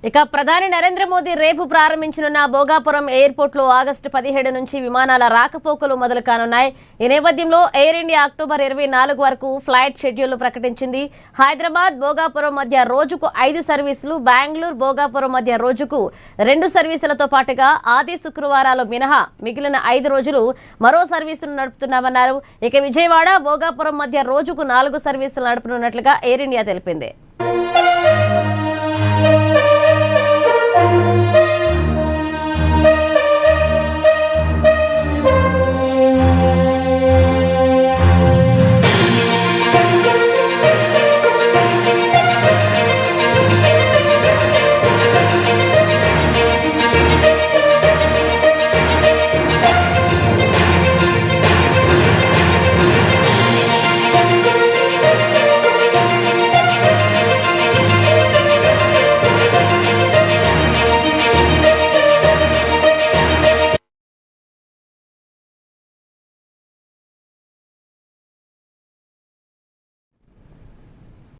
ఇక ప్రధాని నరేంద్ర మోదీ రేపు ప్రారంభించనున్న భోగాపురం ఎయిర్పోర్ట్ లో ఆగస్టు 17 నుంచి విమానాల రాకపోకలు మొదలు కానున్నాయి. ఈ నేపథ్యంలో ఎయిర్ ఇండియా అక్టోబర్ 24 వరకు ఫ్లైట్ షెడ్యూల్ ప్రకటించింది. హైదరాబాద్ భోగాపురం మధ్య రోజుకు 5 సర్వీసులు, బెంగళూరు భోగాపురం మధ్య రోజుకు 2 సర్వీసులతో పాటుగా ఆది శుక్రవారాలు మినహా మిగిలిన 5 రోజులు మరో సర్వీసులు నడుపుతున్నామన్నారు. ఇక విజయవాడ భోగాపురం మధ్య రోజుకు 4 సర్వీసులు నడుపుతున్నట్లుగా ఎయిర్ ఇండియా తెలిపింది.